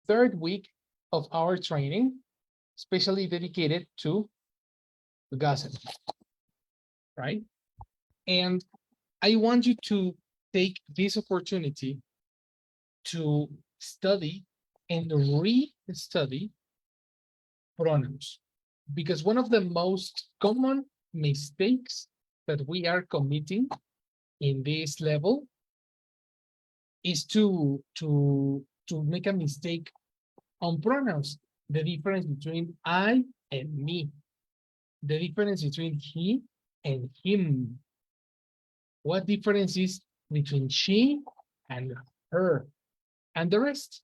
third week of our training, especially dedicated to gossip, right? And I want you to take this opportunity to study and re-study pronouns, because one of the most common mistakes that we are committing in this level is to make a mistake on pronouns. The difference between I and me, the difference between he and him, what difference is between she and her, and the rest.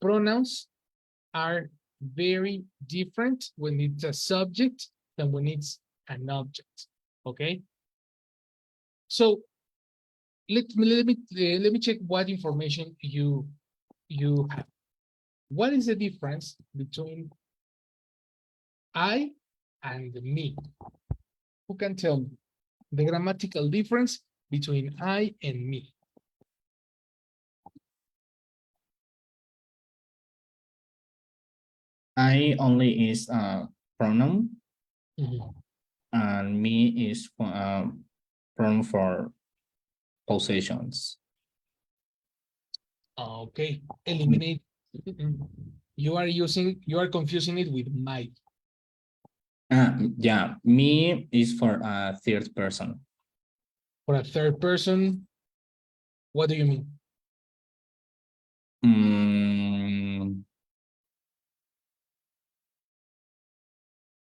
Pronouns are very different when it's a subject than when it's an object. Okay. So let me check what information you have. What is the difference between I and me? Who can tell me the grammatical difference between I and me? I only is a pronoun, Mhm. and me is pronoun for possessions. Okay, eliminate. You are confusing it with my. Yeah, me is for a third person. For a third person, what do you mean?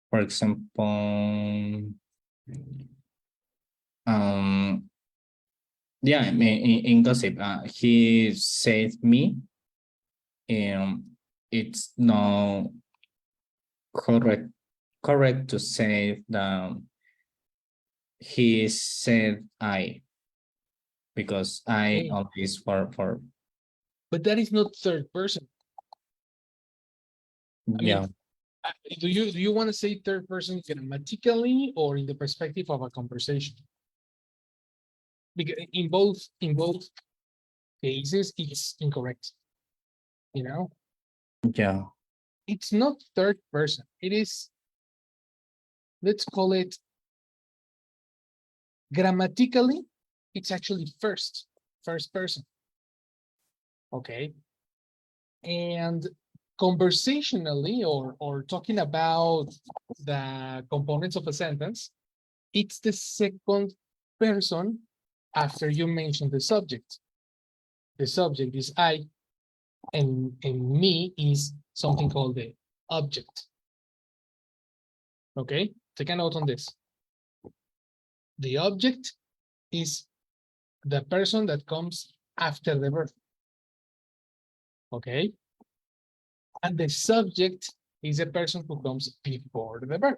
For example, yeah, in gossip, he said me, it's not correct to say that he said I, because I Okay. always for But that is not third person. I mean, yeah. do you want to say third person grammatically or in the perspective of a conversation? Because in both cases, it's incorrect. You know, Yeah. it's not third person. It is, let's call it grammatically, it's actually first person. Okay. And conversationally, or talking about the components of a sentence, it's the second person after you mention the subject. The subject is I, and me is something called the object. Okay, take a note on this. The object is the person that comes after the verb. Okay, and the subject is the person who comes before the verb.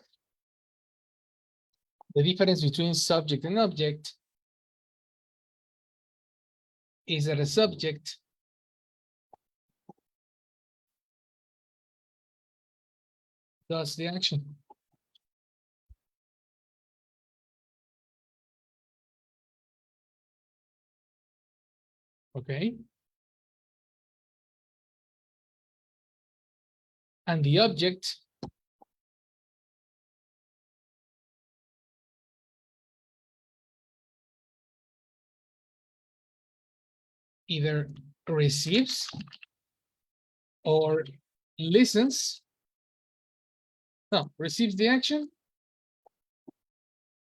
The difference between subject and object is that a subject does the action. Okay. And the object either receives or listens. No, receives the action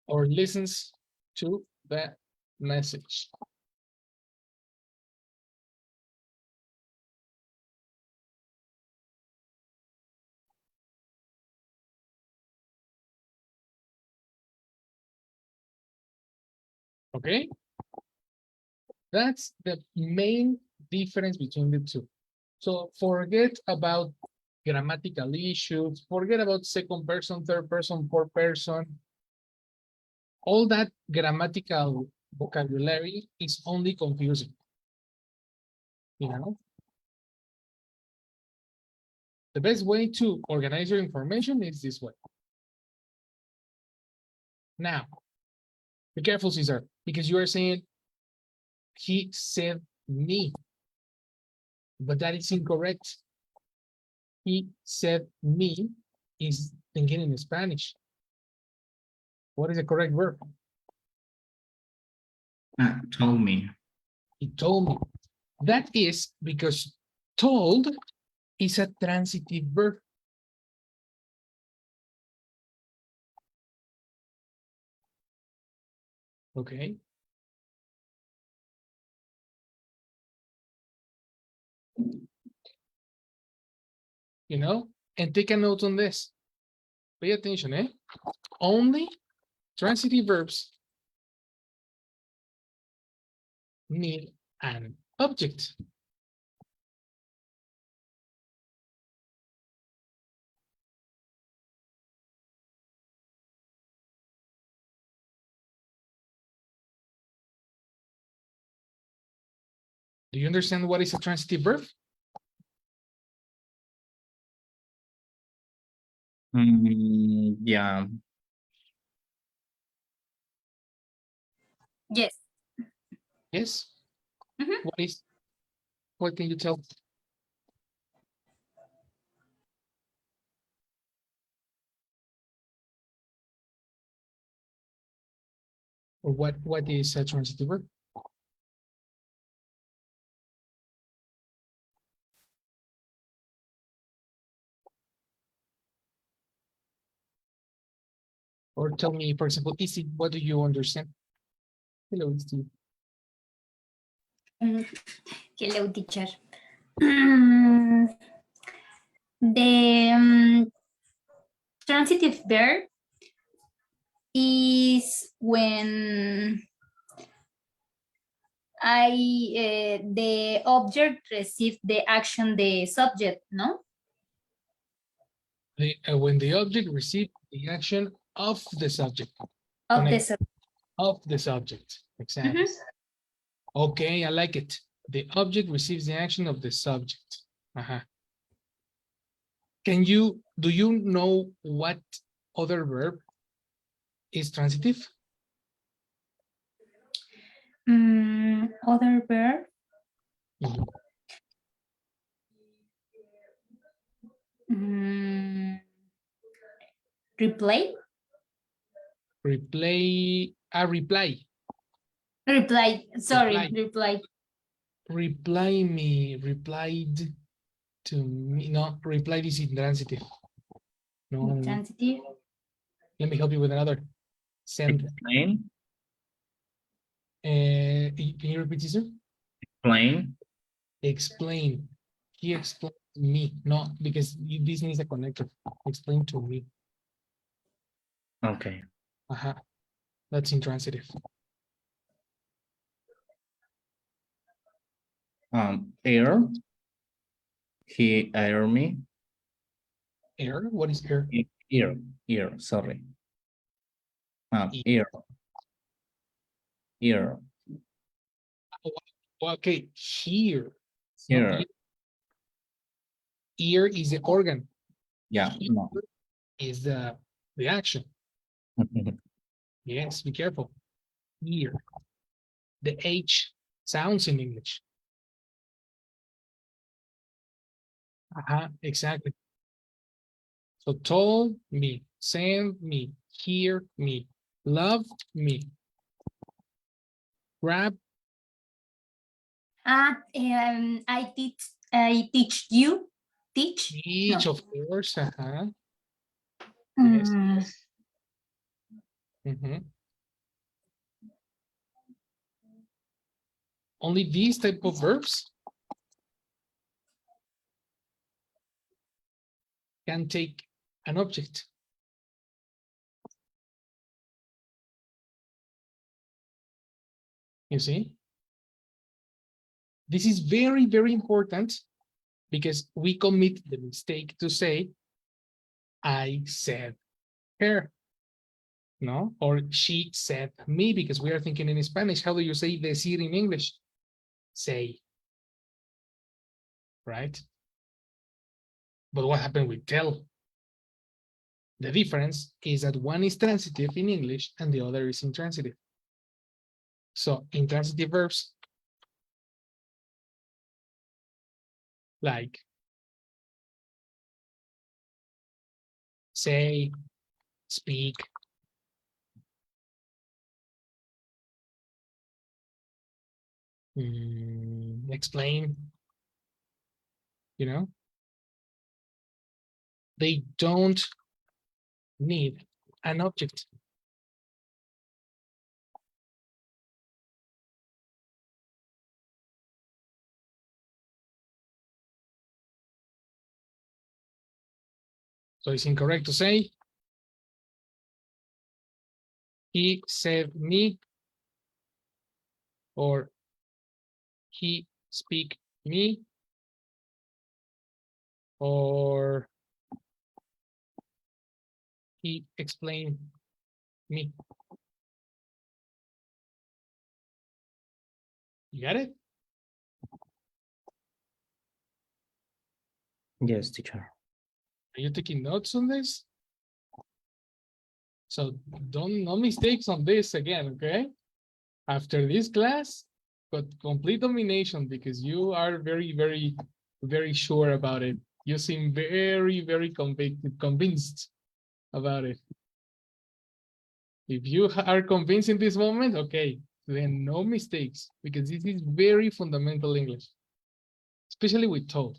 or listens to the message. Okay, that's the main difference between the two. So forget about grammatical issues, forget about second person, third person, fourth person. All that grammatical vocabulary is only confusing. You know, the best way to organize your information is this way. Now, be careful, Cesar, because you are saying he said me. but that is incorrect. He said me is thinking in Spanish. What is the correct verb? Told me. He told me. That is because told is a transitive verb. Okay. You know, and take a note on this. Pay attention, eh? Only transitive verbs need an object. Do you understand what is a transitive verb? Yeah. Yes. Yes. Mhm. What can you tell? Or what is a transitive verb? Or tell me, for example, Izzy, what do you understand? Hello, Izzy. Hello, teacher. The transitive verb is when the object receives the action the subject, no? When the object receives the action of the subject. Of the Connect subject. of the subject. Exactly. Okay, I like it. The object receives the action of the subject. Uh-huh. Do you know what other verb is transitive? Other verb. Mhm. Replay. Reply. Reply. Sorry, reply. Replied to me. No, replied is intransitive. No. Intransitive. Let me help you with another. Send. Explain. Can you repeat this? Explain. Explain. He explained to me. No, because this needs a connector. Explain to me. Okay. Uh-huh. That's intransitive. Air. He air me. Air? What is air? Ear, sorry. Ear. Okay, here. Here. Ear is the organ. Yeah, Here no. is the action. Yes, be careful. Ear. The H sounds in English. Exactly. So told me, send me, hear me, love me, grab. I teach you. Teach? Each, No. of course. Yes. Mm, Yes. Only these type of verbs can take an object. You see? This is very, very important because we commit the mistake to say, I said her, no? Or she said me, because we are thinking in Spanish. How do you say decir in English? Say. Right? But what happened with tell? The difference is that one is transitive in English and the other is intransitive. So intransitive verbs like say, speak, explain, you know, they don't need an object. So it's incorrect to say he said me or he speak me or he explained me. You got it? Yes, teacher. Are you taking notes on this? So no mistakes on this again, okay? After this class, got complete domination because you are very, very, very sure about it. You seem very, very convinced about it. If you are convinced in this moment, okay, then no mistakes because this is very fundamental English, especially with told.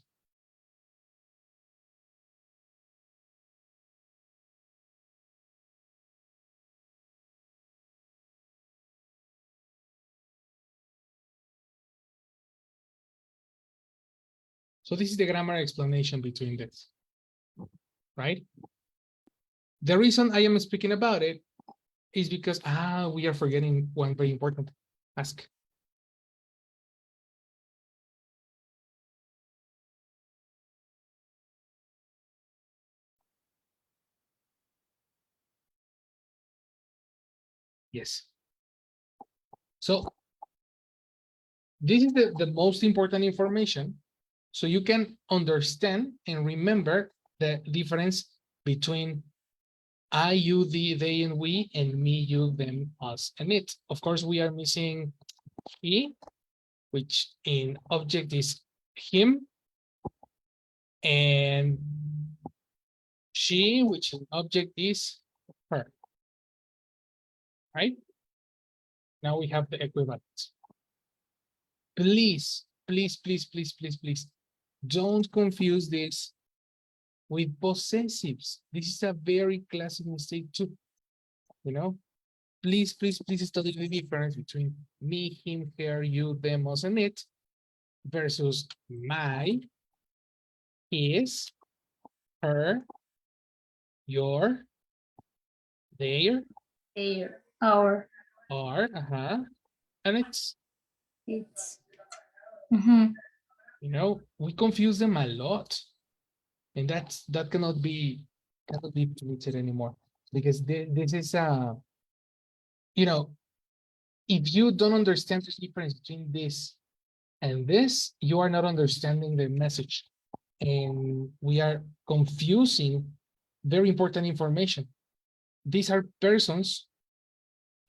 So this is the grammar explanation between this, right? The reason I am speaking about it is because we are forgetting one very important ask. Yes. So this is the most important information so you can understand and remember the difference between I, you, thee, they, and we, and me, you, them, us, and it. Of course, we are missing he, which in object is him, and she, which in object is her, right? Now we have the equivalent. Please, please, please, please, please, please, don't confuse this with possessives. This is a very classic mistake too, you know? Please, please, please study the difference between me, him, her, you, them, us, and it versus my, his, her, your, their, There, our, our, and it's, it's. Mhm. you know, we confuse them a lot. And that cannot be permitted anymore because this is you know, if you don't understand the difference between this and this, you are not understanding the message. And we are confusing very important information. These are persons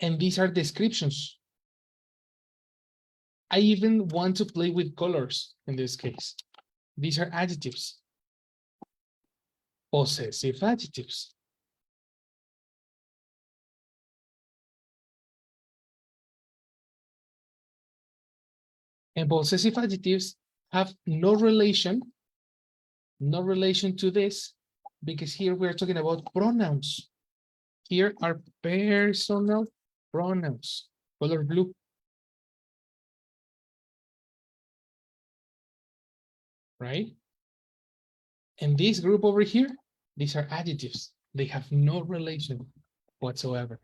and these are descriptions. I even want to play with colors in this case. These are adjectives, possessive adjectives. And possessive adjectives have no relation to this because here we're talking about pronouns. Here are personal pronouns, color blue. Right? And this group over here, these are adjectives. They have no relation whatsoever.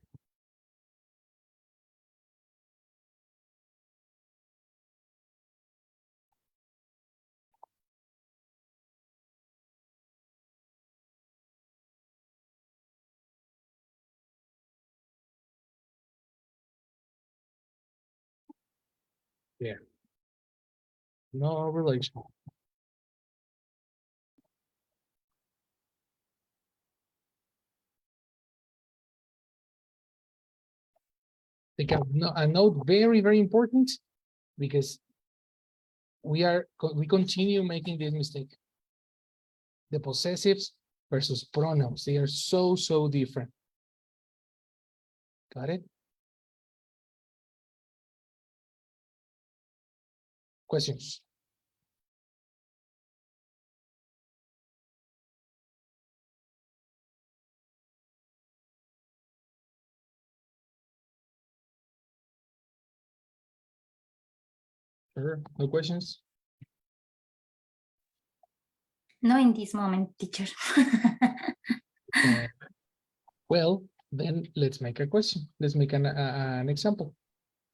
There, no relation. Take a note, very, very important because we continue making this mistake. The possessives versus pronouns, they are so different. Got it? Questions? Sure. No questions? No, in this moment, teacher. Well, then let's make a question. Let's make an example.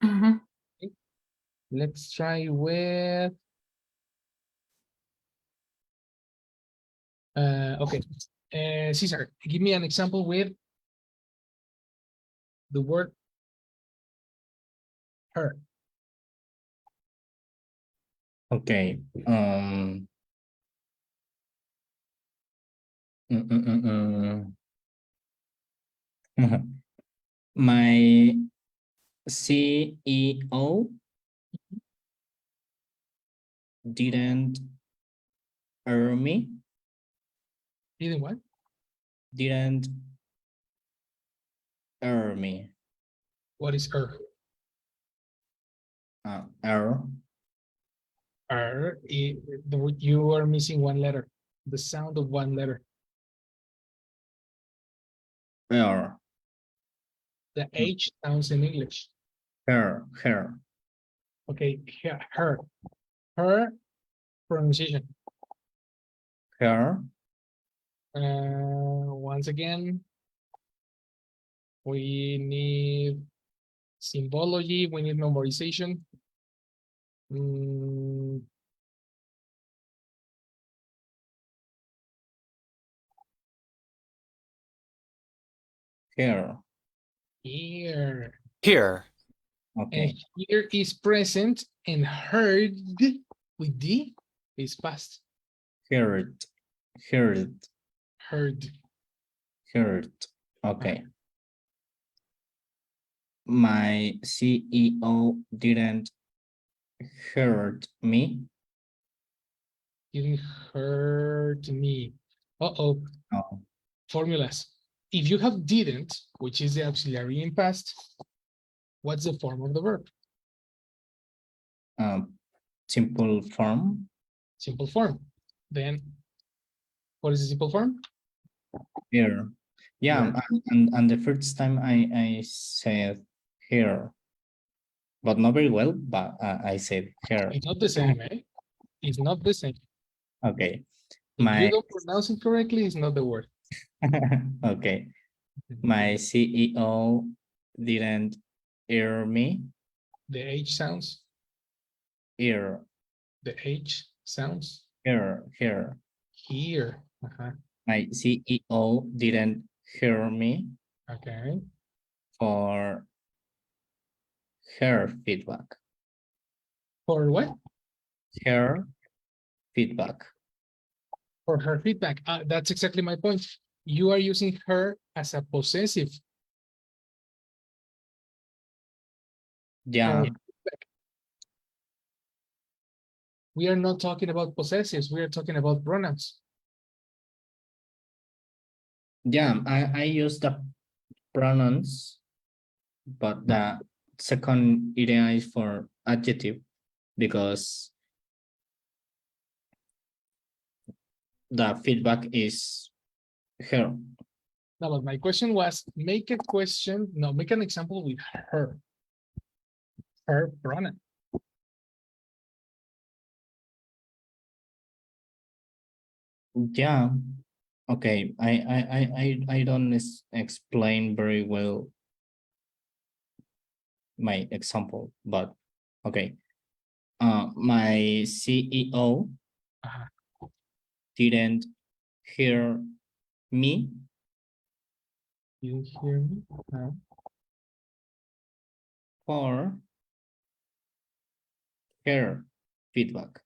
Mhm. Let's try with okay. Cesar, give me an example with the word her. Okay. mm, mm, mm, mm. My CEO didn't hire me. Didn't what? Didn't hire me. What is her? Hire. You are missing one letter. The sound of one letter. Hire. The H sounds in English. Her. Okay, her pronunciation. Her. Once again, we need symbology, we need memorization. Here. Here. Here. Okay. And here is present and heard with D is past. Heard. Heard. Okay. My CEO didn't hurt me. Didn't hurt me. Uh-oh. Oh. Formulas. If you have didn't, which is the auxiliary in past, what's the form of the verb? Simple form. Simple form. Then what is the simple form? Here. Yeah, and the first time I said here, but not very well, but I said here. It's not the same, eh? It's not the same. Okay. If you don't pronounce it correctly, it's not the word. Okay. My CEO didn't hear me. The H sounds. Here. The H sounds. Here. Here. My CEO didn't hear me Okay. for her feedback. For what? Her feedback. For her feedback. That's exactly my point. You are using her as a possessive. Yeah. We are not talking about possessives. We are talking about pronouns. Yeah, I use the pronouns, but the second idea is for adjective because the feedback is her. No, but my question was make an example with her. Her pronoun. Yeah. Okay. I don't explain very well my example, but okay. My CEO didn't hear me. You hear me? For her feedback.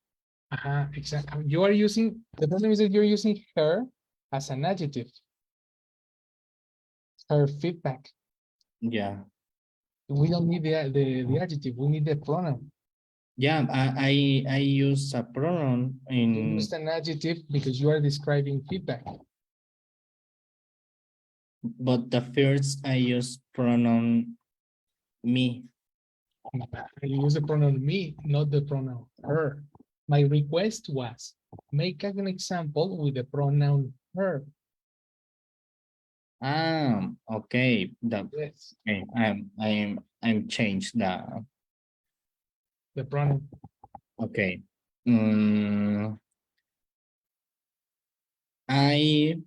Exactly. You are using, the problem is that you're using her as an adjective. Her feedback. Yeah. We don't need the adjective, we need the pronoun. Yeah, I use a pronoun You in, used an adjective because you are describing feedback. but the first I use pronoun me. You use the pronoun me, not the pronoun her. My request was make an example with the pronoun her. Okay. Yes, Okay. I'm changed the. the pronoun. Okay. Mm, I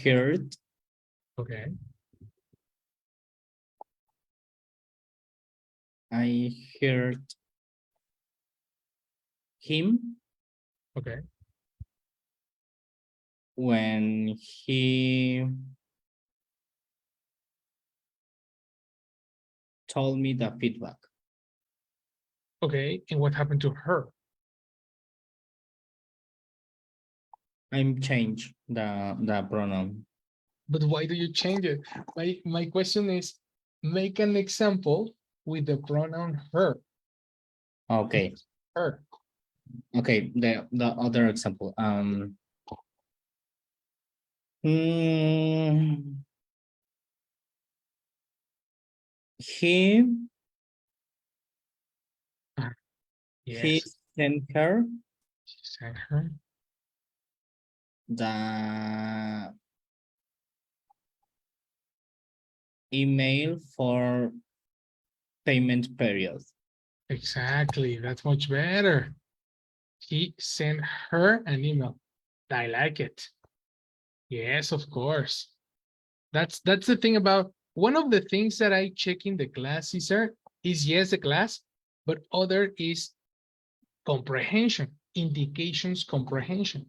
heard. Okay. I heard him Okay. when he told me the feedback. Okay. And what happened to her? I'm changed the pronoun. But why do you change it? My question is make an example with the pronoun her. Okay. Her. Okay. The other example. Mm, he he Yes. sent her She said her. the email for payment period. Exactly. That's much better. He sent her an email. I like it. Yes, of course. That's the thing about one of the things that I check in the class, Cesar, is yes, the class, but other is comprehension, indications comprehension.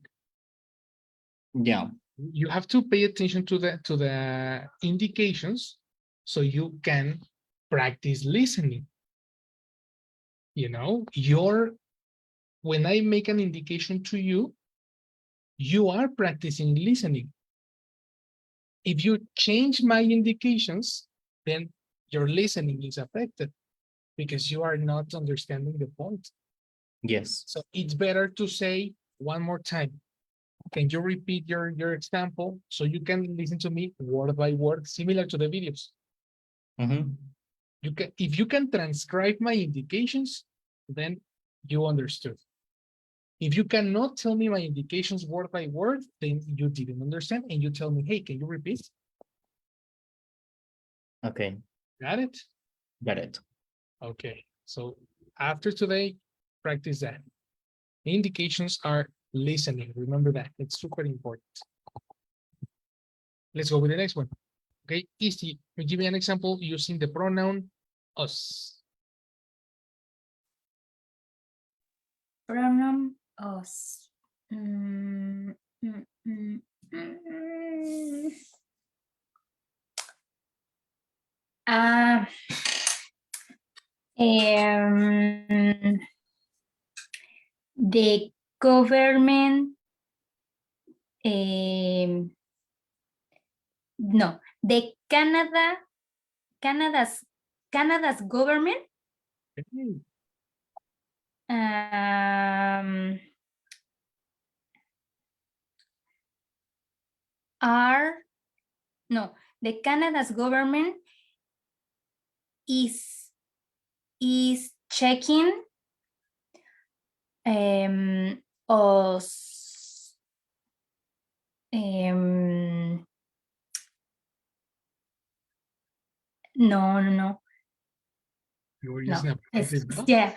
Yeah. You have to pay attention to the indications so you can practice listening. You know, when I make an indication to you, you are practicing listening. If you change my indications, then your listening is affected because you are not understanding the point. Yes. So it's better to say one more time. Can you repeat your example so you can listen to me word by word, similar to the videos? You can, if you can transcribe my indications, then you understood. If you cannot tell me my indications word by word, then you didn't understand, and you tell me, hey, can you repeat? Okay. Got it? Got it. Okay. So after today, practice that. Indications are listening. Remember that. It's super important. Let's go with the next one. Okay, easy. Give me an example using the pronoun us. Pronoun us. Mm, mm, mm, mm. Ah, the government, no, the Canada's government Okay. are, no, the Canada's government is checking us no, You were no. using a It's, possessive, no? yeah.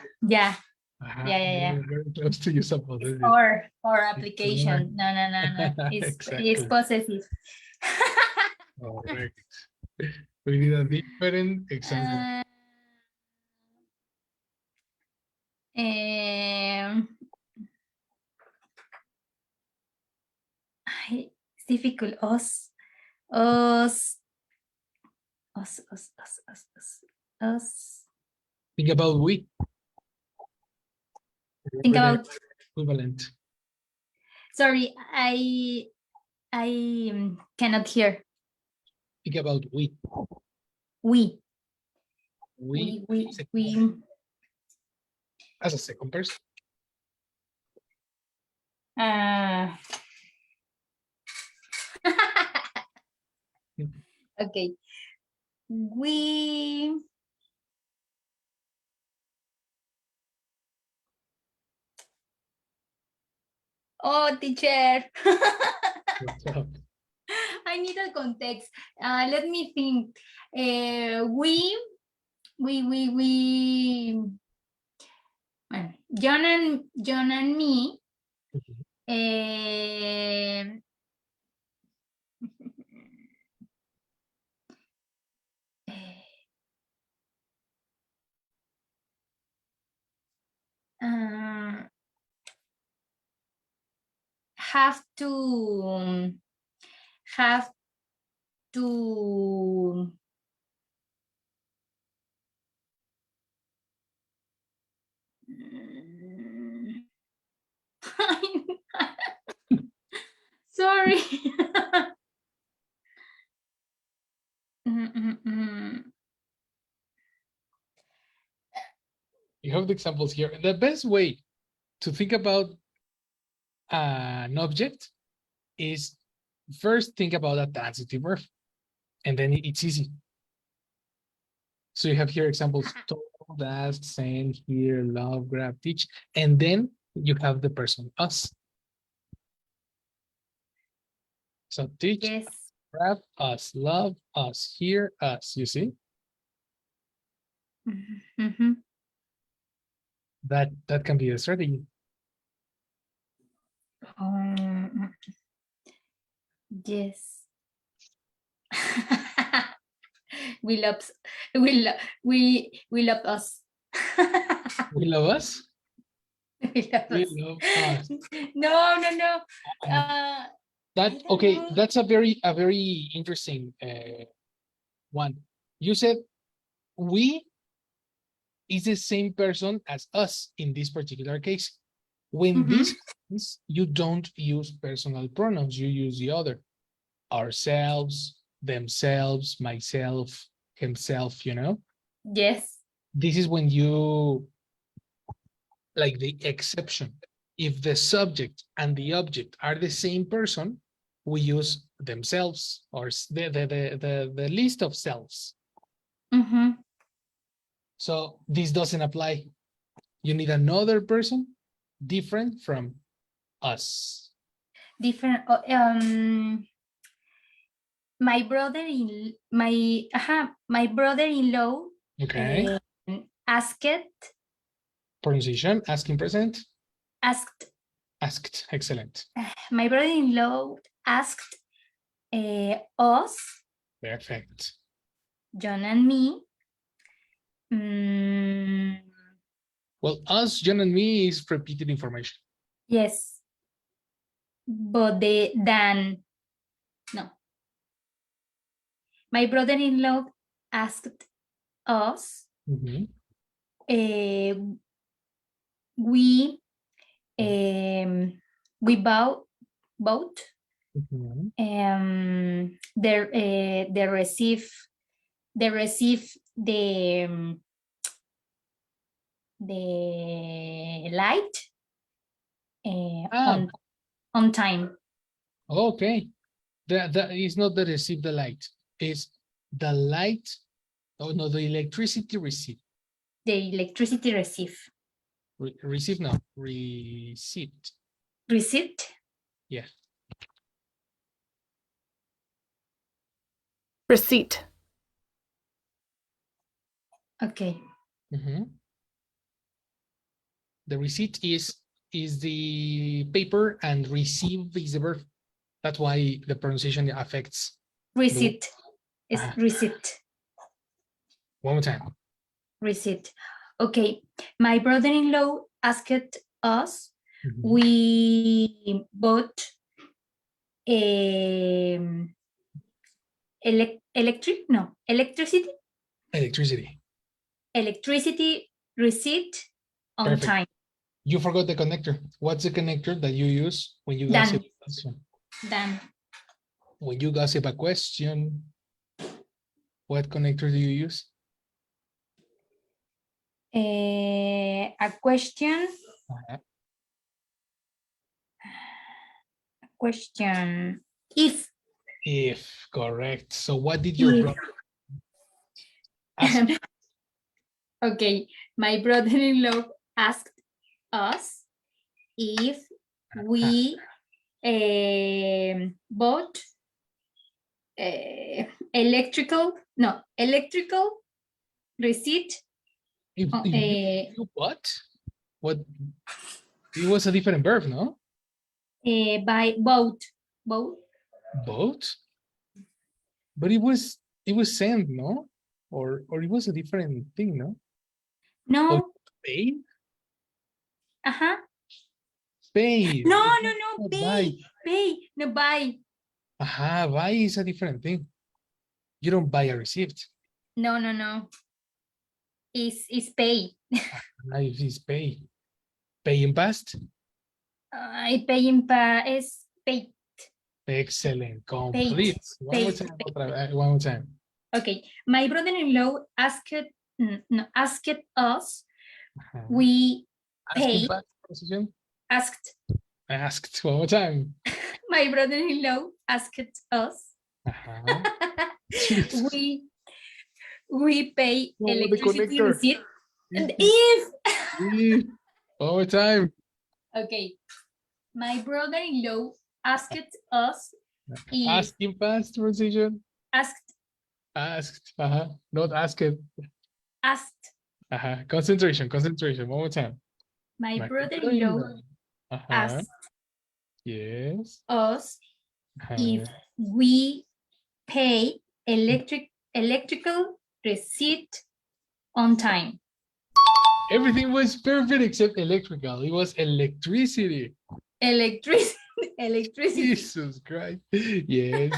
You're very close to use a possessive. Or application. No. It's Exactly. possessive. Correct. We need a different example. It's difficult. Us. Think about we. Think Remember about. the equivalent. Sorry, I cannot hear. Think about we. We. We, We. as a second person. Okay. We. Oh, teacher. So, I need a context. Let me think. We. Well, John and me. Have to sorry. you have the examples here. The best way to think about an object is first think about a transitive verb, and then it's easy. So you have here examples: told, ask, send, hear, love, grab, teach, and then you have the person us. So teach, Yes. grab, us, love, us, hear, us. You see that can be a strategy. Yes. we love we love us. We love us. We love We us. love us. No. That I don't okay? know. That's a very interesting one. You said we is the same person as us in this particular case. When this happens, you don't use personal pronouns, you use the other. Ourselves, themselves, myself, himself, you know? Yes. This is when you, like the exception. If the subject and the object are the same person, we use themselves or the list of selves. So this doesn't apply. You need another person different from us. Different. My brother-in-law Okay. asked Pronunciation, asking present, asked asked. Excellent. my brother-in-law asked us, Perfect. John and me. Well, us, John, and me is repeated information. Yes, but no. My brother-in-law asked us. We bought they receive the light on time. Okay. That is not the receive the light. It's the light. Oh no, the electricity received. The electricity receive. Receive no. Received. Received? Yeah. Receipt. Okay. The receipt is the paper and receive is the verb. That's why the pronunciation affects. Receipt. It's receipt. One more time. Receipt. Okay. My brother-in-law asked us. We bought electricity. Electricity receipt on Perfect. time. You forgot the connector. What's the connector that you use when you gossip? Done. When you gossip a question. What connector do you use? A question. Question. If, correct. So what did your brother ask? Okay, my brother-in-law asked us if we bought electrical receipt. If you what? What? It was a different verb, no? By boat. Boat? But it was sent, no? Or it was a different thing, no? No. Pay? Uh-huh. Pay. No, Not pay. No, buy. Buy is a different thing. You don't buy a receipt. No. Is pay. It's pay. Pay in past? I pay in is pay. Excellent. Complete. One more time. One more time. Okay. My brother-in-law asked us. We pay. Asked. One more time. My brother-in-law asked us. we pay electricity receipt. And if. One more time. Okay. My brother-in-law asked us. Asking past transition. Asked. Not asked. Asked. Concentration. One more time. My brother-in-law asked. Yes. Us if we pay electrical receipt on time. Everything was perfect except electrical. It was electricity. Electricity. Jesus Christ. Yes.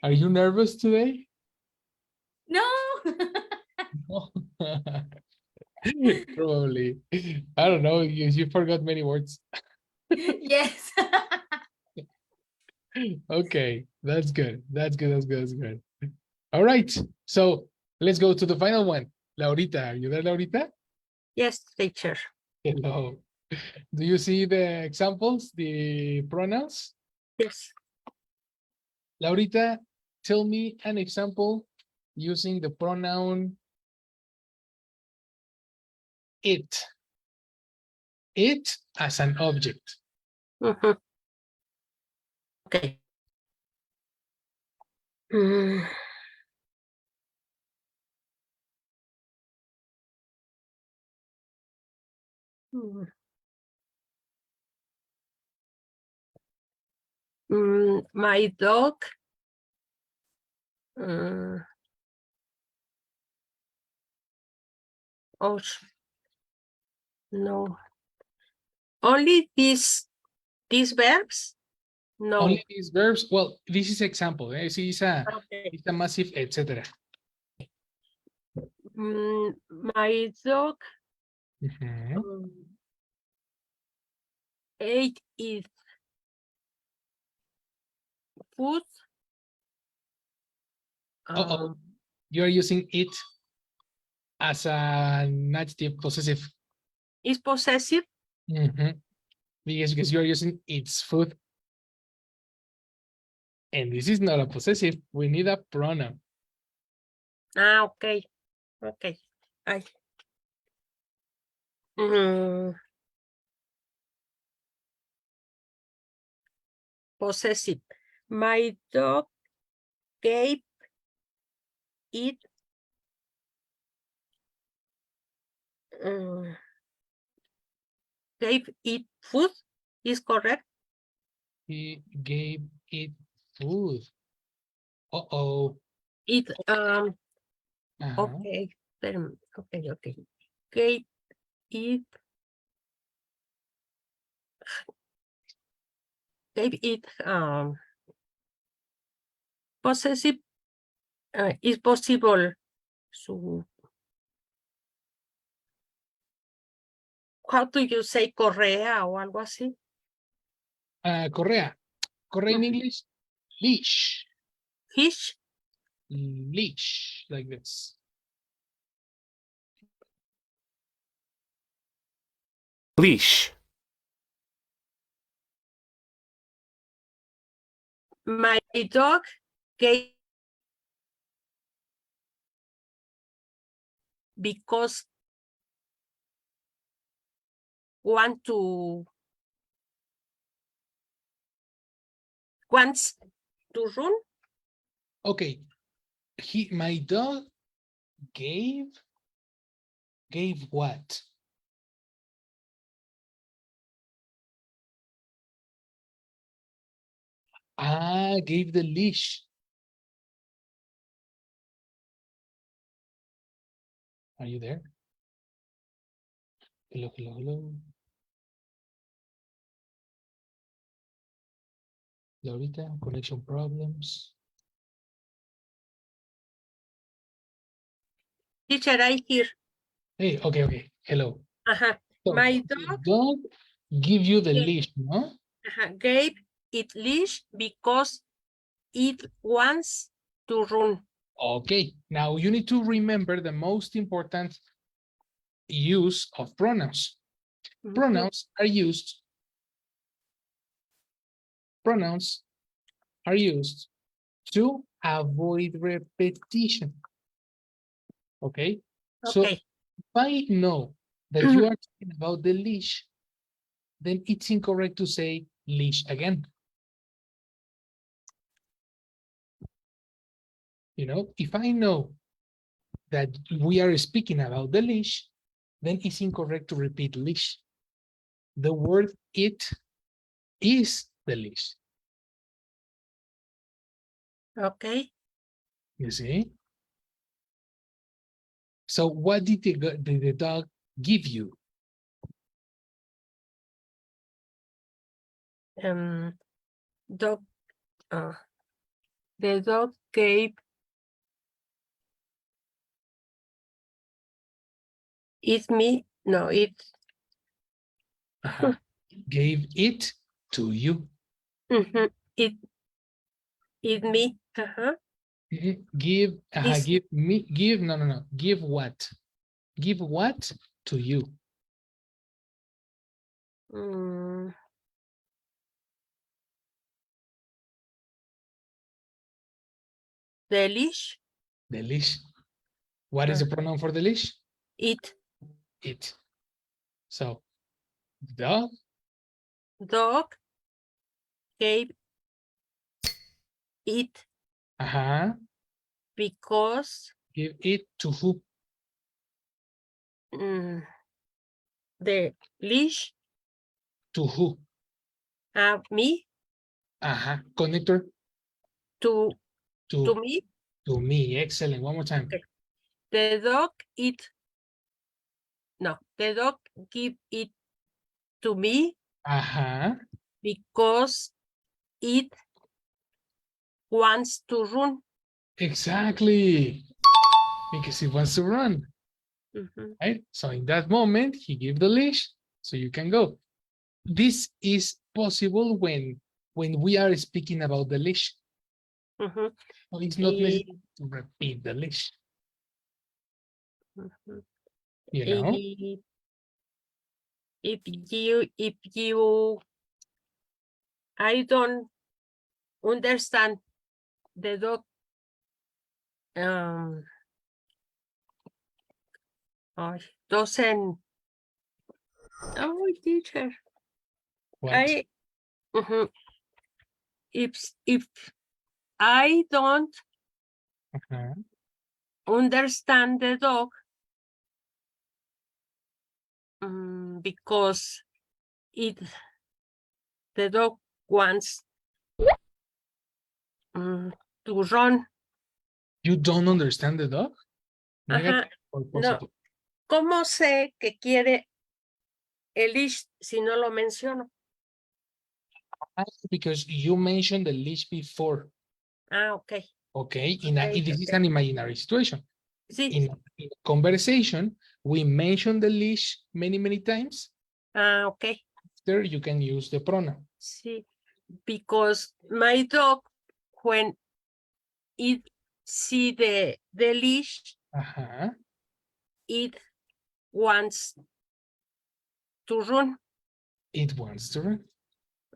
Are you nervous today? No. Probably. I don't know. You forgot many words. Yes. Okay, that's good. That's good. All right. So let's go to the final one. Laurita, are you there, Laurita? Yes, teacher. Hello. Do you see the examples, the pronouns? Yes. Laurita, tell me an example using the pronoun it. It as an object. Okay. Mm. My dog oh no, only these verbs. No, Only these verbs. Well, this is example. See, it's a massive, etc. My dog ate its food. You are using it as an adjective possessive. Is possessive? Because you are using its food. And this is not a possessive. We need a pronoun. Okay. Possessive. My dog gave it food. Is correct? He gave it food. Uh-oh. It okay. Okay. Gave it possessive is possible. So how do you say correa o algo así? Correa in English, fish. Fish? leash, like this. leash, My dog gave because wants to run. Okay. My dog gave what? Gave the leash. Are you there? Hello, hello, hello. Laurita, connection problems. Teacher, I hear. Hey, okay. Hello. So, My the dog dog give you the Yeah. leash, no? gave it leash because it wants to run. Okay. Now you need to remember the most important use of pronouns. Pronouns are used to avoid repetition. Okay. So Okay. if I know that you are talking about the leash, then it's incorrect to say leash again. You know, if I know that we are speaking about the leash, then it's incorrect to repeat leash. The word it is the leash. Okay. You see? So what did the dog give you? Dog. The dog gave it me. No, it. Gave it to you. It me. Give, Is- give me, no. Give what? Give what to you? The leash. The leash. What is the pronoun for the leash? It. It. So, the Dog gave it because give it to who? the leash To who? me Connector to to me. to me. Excellent. One more time. Okay. The dog the dog give it to me because it wants to run. Exactly. Because he wants to run. Right? So in that moment, he gave the leash, so you can go. This is possible when we are speaking about the leash. So it's not necessary to repeat the leash. You know? If you I don't understand the dog doesn't teacher. What? If I don't understand the dog because the dog wants to run. You don't understand the dog? Negative or positive? No. ¿Cómo sé que quiere el leash si no lo menciono? Because you mentioned the leash before. Okay. Okay, this is an imaginary situation. Sí. In conversation, we mention the leash many times. Okay. There you can use the pronoun. Sí. Because my dog, when it si the leash Ajá. it wants to run. It wants to run.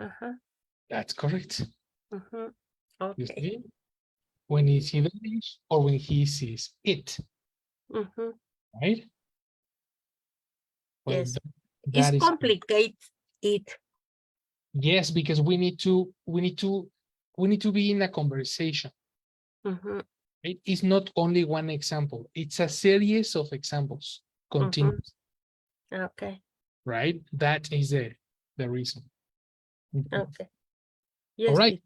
Ajá, That's correct. ujú, You ok. see? When he sees the leash or when he sees it, Ujú, right? Well, yes. that It's is complicated. It. yes, because we need to be in a conversation. Ujú, It's not only one example, it's a series of examples, continuous, ok, right? That is the reason. ok. All Yes, right.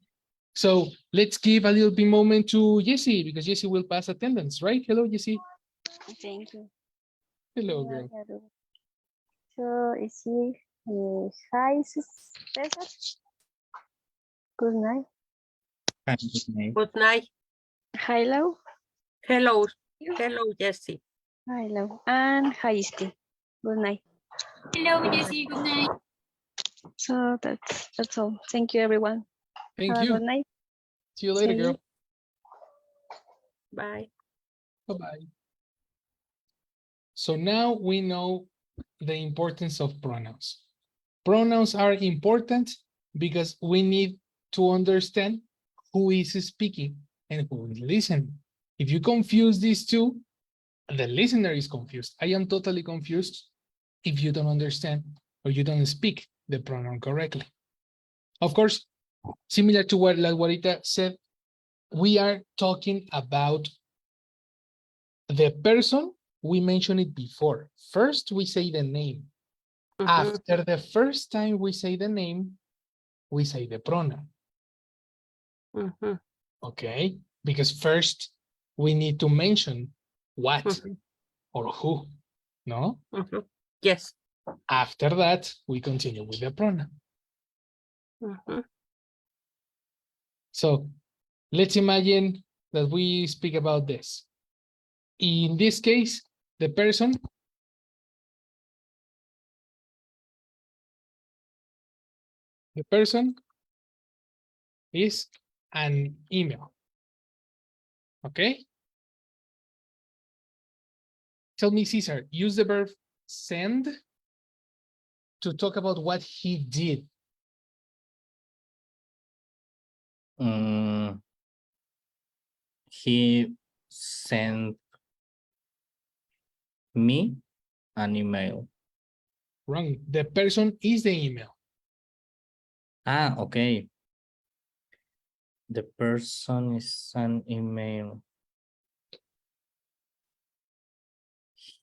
So let's give a little bit moment to Jessie because Jessie will pass attendance, right? Hello, Jessie. Thank you. Hello, girl. So is he hi Cesar? Good night. Hi, good night. Good night. Hello. Hello. Hello, Jessie. Hello. And hi Steve. Good night. Hello, Jessie. Good night. So that's all. Thank you everyone. Thank Have a you. good night. See you later, See you. girl. Bye. Bye-bye. So now we know the importance of pronouns. Pronouns are important because we need to understand who is speaking and who is listening. If you confuse these two, the listener is confused. I am totally confused if you don't understand or you don't speak the pronoun correctly. Of course, similar to what La Guarita said, we are talking about the person. We mentioned it before. First, we say the name. Ujú, After the first time we say the name, we say the pronoun, ujú, okay? Because first we need to mention what ujú, or who, no? ujú. Yes. After that, we continue with the pronoun. Ujú, So let's imagine that we speak about this. In this case, the person is an email, okay? Tell me, Cesar, use the verb send to talk about what he did. He sent me an email. Wrong. The person is the email. Ah, okay. The person is an email.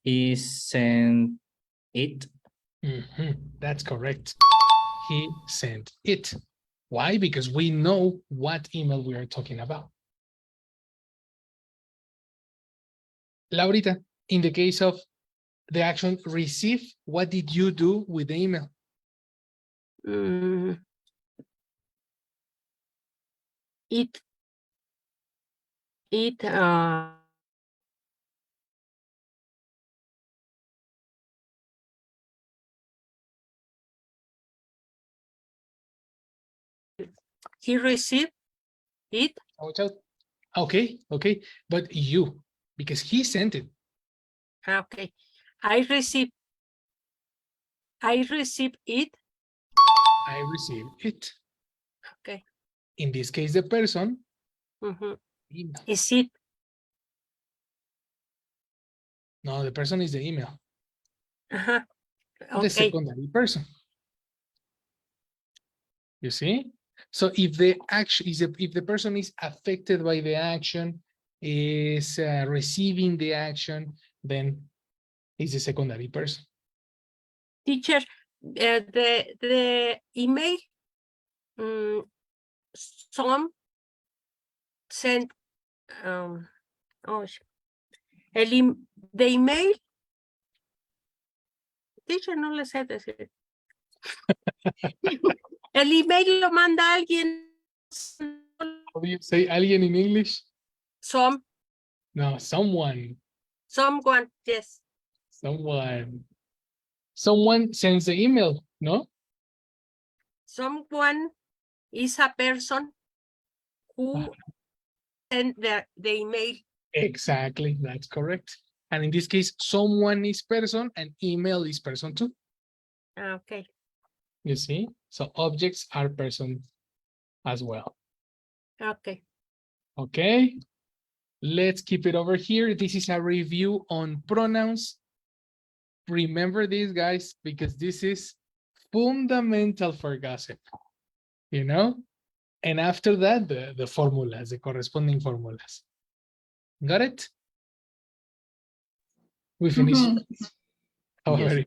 He sent it. That's correct. He sent it. Why? Because we know what email we are talking about. Laurita, in the case of the action receive, what did you do with the email? mm, It he received it. Watch out. Okay, okay, but you, because he sent it. Okay. I received it. I received it. Okay. In this case, the person. Ujú. Email. Is it? No, the person is the email. Ajá. The Okay. secondary person. You see? So if the action is if the person is affected by the action, is receiving the action, then it's a secondary person. Teacher, the email, some sent, the email, teacher, no le sé decir. El email lo manda alguien. How do you say alien in English? No, someone. Someone, yes. Someone sends the email, no? Someone is a person who send the email. Exactly, that's correct. And in this case, someone is person and email is person too. Okay. You see? So objects are person as well. Okay. Okay. Let's keep it over here. This is a review on pronouns. Remember this, guys, because this is fundamental for gossip. You know? And after that, the formulas, the corresponding formulas. Got it? We finished. Mhm. Oh, Yes. very.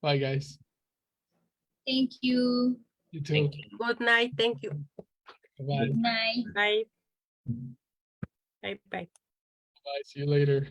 Bye, guys. Thank you. You too. Thank you. Good night. Thank you. Bye. Good night. Bye. Bye. Bye. Bye. See you later.